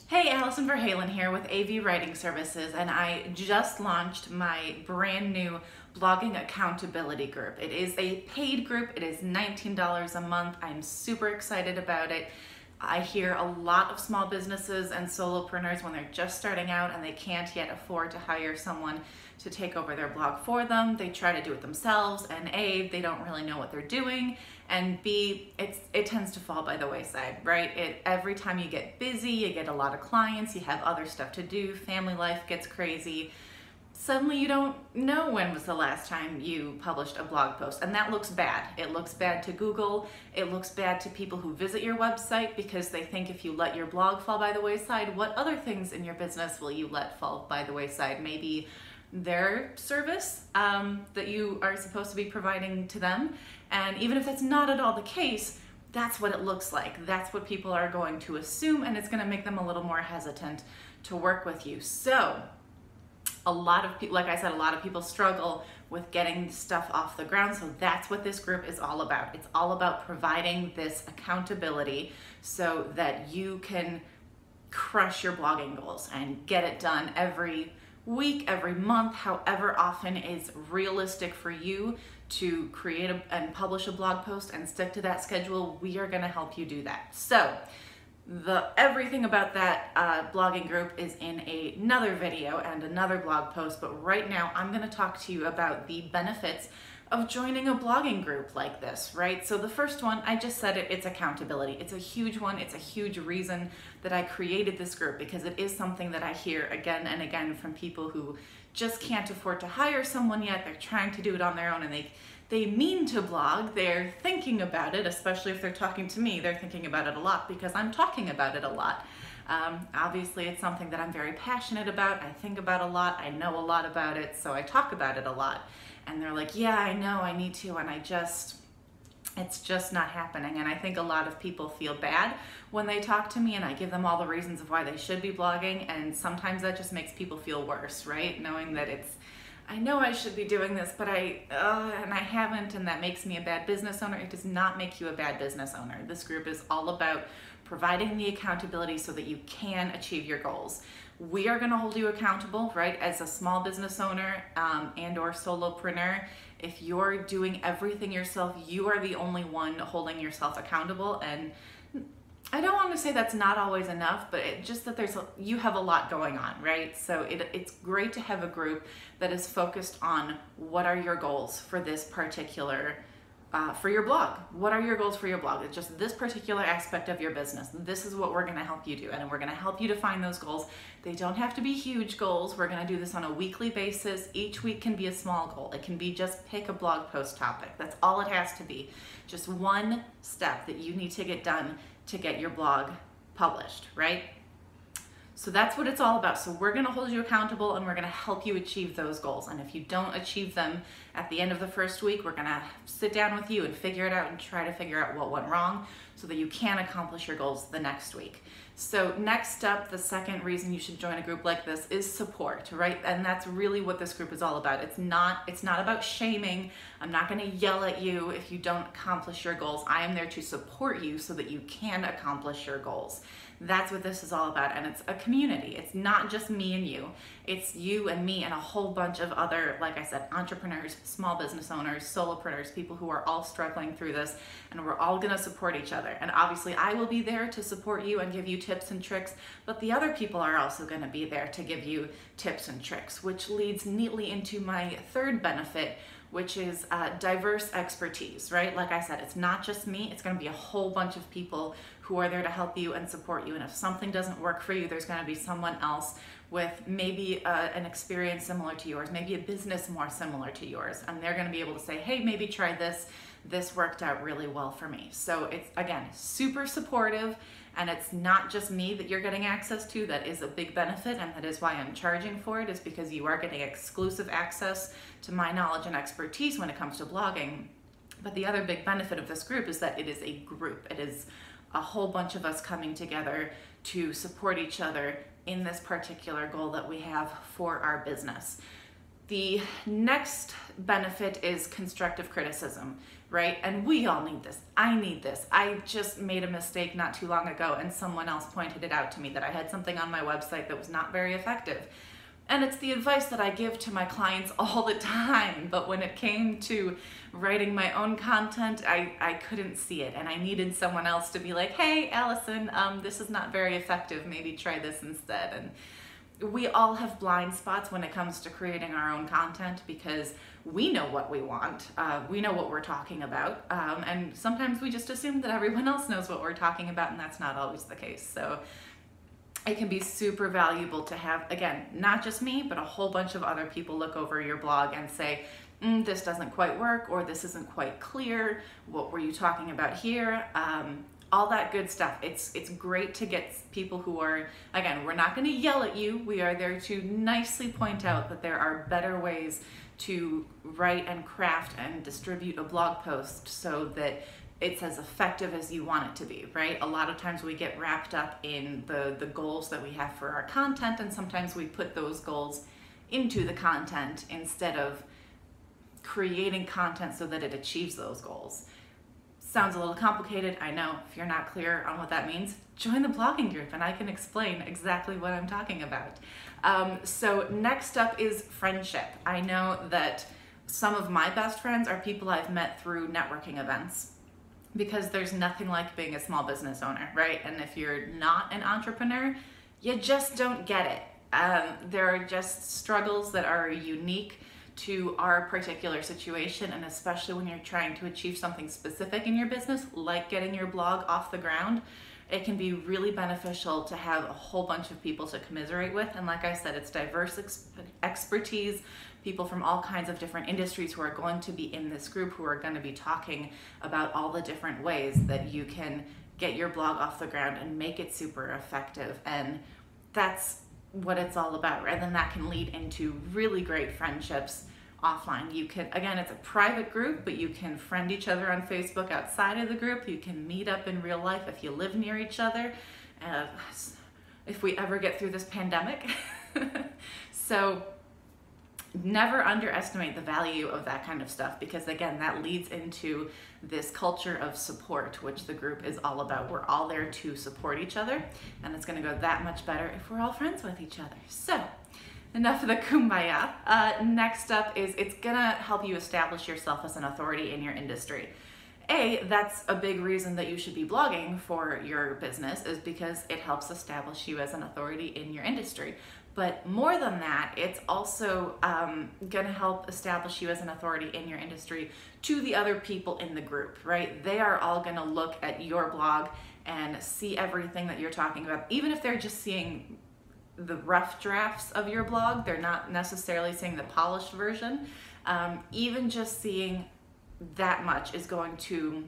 Hey, Allison Verhalen here with AV Writing Services, and I just launched my brand new blogging accountability group. It is a paid group. It is $19 a month. I'm super excited about it. I hear a lot of small businesses and solopreneurs when they're just starting out and they can't yet afford to hire someone to take over their blog for them. They try to do it themselves, and A, they don't really know what they're doing, and B, it tends to fall by the wayside, right? Every time you get busy, you get a lot of clients, you have other stuff to do, family life gets crazy. Suddenly you don't know when was the last time you published a blog post, and that looks bad. It looks bad to Google, it looks bad to people who visit your website because they think if you let your blog fall by the wayside, what other things in your business will you let fall by the wayside? Maybe their service that you are supposed to be providing to them, and even if that's not at all the case, that's what it looks like. That's what people are going to assume, and it's going to make them a little more hesitant to work with you. So a lot of people, like I said, a lot of people struggle with getting stuff off the ground. So that's what this group is all about. It's all about providing this accountability so that you can crush your blogging goals and get it done every week, every month, however often is realistic for you to create and publish a blog post and stick to that schedule. We are going to help you do that. So everything about that blogging group is in another video and another blog post, but right now I'm going to talk to you about the benefits of joining a blogging group like this, right? So the first one, I just said it's accountability. It's a huge one. It's a huge reason that I created this group, because it is something that I hear again and again from people who just can't afford to hire someone yet. They're trying to do it on their own, and they mean to blog. They're thinking about it, especially if they're talking to me. They're thinking about it a lot because I'm talking about it a lot. Obviously, it's something that I'm very passionate about. I think about a lot. I know a lot about it, so I talk about it a lot. And they're like, yeah, I know, I need to, and it's just not happening. And I think a lot of people feel bad when they talk to me and I give them all the reasons of why they should be blogging, and sometimes that just makes people feel worse, right? Knowing that I know I should be doing this, but I haven't, and that makes me a bad business owner. It does not make you a bad business owner. This group is all about providing the accountability so that you can achieve your goals. We are going to hold you accountable, right? As a small business owner and or solopreneur, if you're doing everything yourself, you are the only one holding yourself accountable. And I don't want to say that's not always enough, but just that you have a lot going on, right? So it's great to have a group that is focused on what are your goals for this particular for your blog. What are your goals for your blog? It's just this particular aspect of your business. This is what we're going to help you do, and we're going to help you define those goals. They don't have to be huge goals. We're going to do this on a weekly basis. Each week can be a small goal. It can be just pick a blog post topic. That's all it has to be. Just one step that you need to get done to get your blog published, right? So that's what it's all about. So we're going to hold you accountable, and we're going to help you achieve those goals. And if you don't achieve them at the end of the first week, we're going to sit down with you and figure it out and try to figure out what went wrong so that you can accomplish your goals the next week. So next up, the second reason you should join a group like this is support, right? And that's really what this group is all about. It's not about shaming. I'm not going to yell at you if you don't accomplish your goals. I am there to support you so that you can accomplish your goals. That's what this is all about, and it's a community. It's not just me and you. It's you and me and a whole bunch of other, like I said, entrepreneurs, small business owners, solopreneurs, people who are all struggling through this, and we're all gonna support each other. And obviously I will be there to support you and give you tips and tricks, but the other people are also gonna be there to give you tips and tricks, which leads neatly into my third benefit, which is diverse expertise, right? Like I said, it's not just me. It's going to be a whole bunch of people who are there to help you and support you. And if something doesn't work for you, there's going to be someone else with maybe an experience similar to yours, maybe a business more similar to yours. And they're going to be able to say, hey, maybe try this. This worked out really well for me. So it's, again, super supportive. And it's not just me that you're getting access to. That is a big benefit, and that is why I'm charging for it, is because you are getting exclusive access to my knowledge and expertise when it comes to blogging. But the other big benefit of this group is that it is a group. It is a whole bunch of us coming together to support each other in this particular goal that we have for our business. The next benefit is constructive criticism. right? And we all need this. I need this. I just made a mistake not too long ago and someone else pointed it out to me that I had something on my website that was not very effective. And it's the advice that I give to my clients all the time. But when it came to writing my own content, I couldn't see it. And I needed someone else to be like, hey, Allison, this is not very effective. Maybe try this instead. And we all have blind spots when it comes to creating our own content because we know what we want. We know what we're talking about. And sometimes we just assume that everyone else knows what we're talking about, and that's not always the case. So it can be super valuable to have, again, not just me, but a whole bunch of other people look over your blog and say, this doesn't quite work, or this isn't quite clear. What were you talking about here? All that good stuff. It's great to get people who are, again, we're not going to yell at you. We are there to nicely point out that there are better ways to write and craft and distribute a blog post so that it's as effective as you want it to be, right? A lot of times we get wrapped up in the goals that we have for our content, and sometimes we put those goals into the content instead of creating content so that it achieves those goals. Sounds a little complicated, I know. If you're not clear on what that means, join the blogging group and I can explain exactly what I'm talking about. So next up is friendship. I know that some of my best friends are people I've met through networking events, because there's nothing like being a small business owner, right? And if you're not an entrepreneur, you just don't get it. There are just struggles that are unique to our particular situation, and especially when you're trying to achieve something specific in your business, like getting your blog off the ground, it can be really beneficial to have a whole bunch of people to commiserate with. And like I said, it's diverse expertise, people from all kinds of different industries who are going to be in this group, who are going to be talking about all the different ways that you can get your blog off the ground and make it super effective. And that's what it's all about, right? And then that can lead into really great friendships offline. You can, again, it's a private group, but you can friend each other on Facebook outside of the group. You can meet up in real life if you live near each other, if we ever get through this pandemic. So never underestimate the value of that kind of stuff, because again, that leads into this culture of support, which the group is all about. We're all there to support each other, and it's going to go that much better if we're all friends with each other. So enough of the kumbaya. Next up is it's going to help you establish yourself as an authority in your industry. That's a big reason that you should be blogging for your business, is because it helps establish you as an authority in your industry. But more than that, it's also going to help establish you as an authority in your industry to the other people in the group, right? They are all going to look at your blog and see everything that you're talking about. Even if they're just seeing the rough drafts of your blog, they're not necessarily seeing the polished version. Even just seeing that much is going to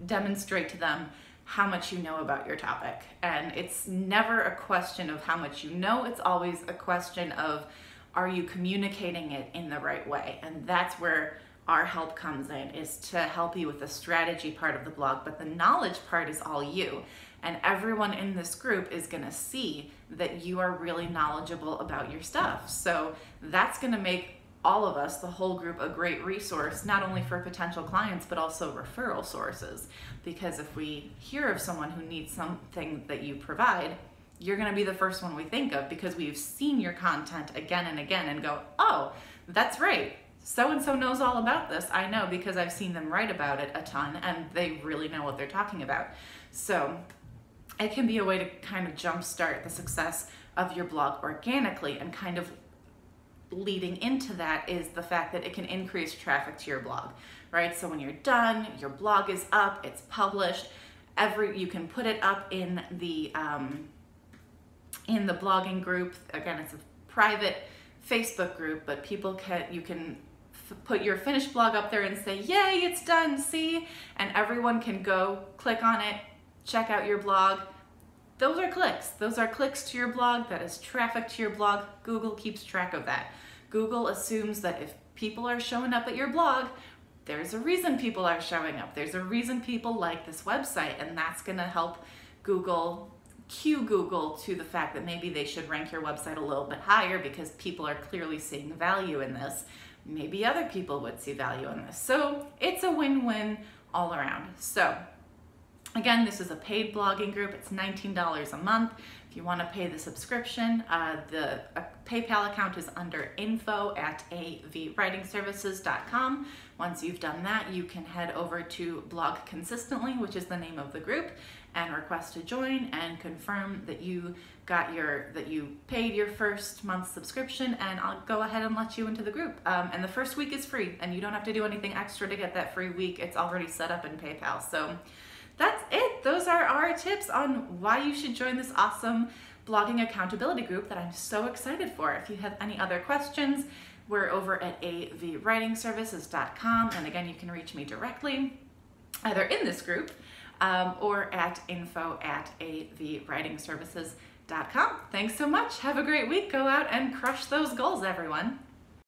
demonstrate to them how much you know about your topic. And it's never a question of how much you know, it's always a question of, are you communicating it in the right way? And that's where our help comes in, is to help you with the strategy part of the blog, but the knowledge part is all you. And everyone in this group is gonna see that you are really knowledgeable about your stuff. So that's gonna make all of us, the whole group, a great resource, not only for potential clients, but also referral sources. Because if we hear of someone who needs something that you provide, you're gonna be the first one we think of, because we've seen your content again and again and go, oh, that's right. So-and-so knows all about this. I know, because I've seen them write about it a ton and they really know what they're talking about. So it can be a way to kind of jumpstart the success of your blog organically, and kind of leading into that is the fact that it can increase traffic to your blog, right? So when you're done, your blog is up, it's published, you can put it up in the blogging group. Again, it's a private Facebook group, but you can put your finished blog up there and say, yay, it's done, see? And everyone can go click on it, check out your blog. Those are clicks. Those are clicks to your blog. That is traffic to your blog. Google keeps track of that. Google assumes that if people are showing up at your blog, there's a reason people are showing up. There's a reason people like this website, and that's going to help cue Google to the fact that maybe they should rank your website a little bit higher, because people are clearly seeing value in this. maybe other people would see value in this. So it's a win-win all around. So again, this is a paid blogging group. It's $19 a month. If you want to pay the subscription, the PayPal account is under info@avwritingservices.com. Once you've done that, you can head over to Blog Consistently, which is the name of the group, and request to join and confirm that you paid your first month's subscription, and I'll go ahead and let you into the group. And the first week is free, and you don't have to do anything extra to get that free week. It's already set up in PayPal. So that's it. Those are our tips on why you should join this awesome blogging accountability group that I'm so excited for. If you have any other questions, we're over at avwritingservices.com. And again, you can reach me directly, either in this group or at info@avwritingservices.com. Thanks so much. Have a great week. Go out and crush those goals, everyone.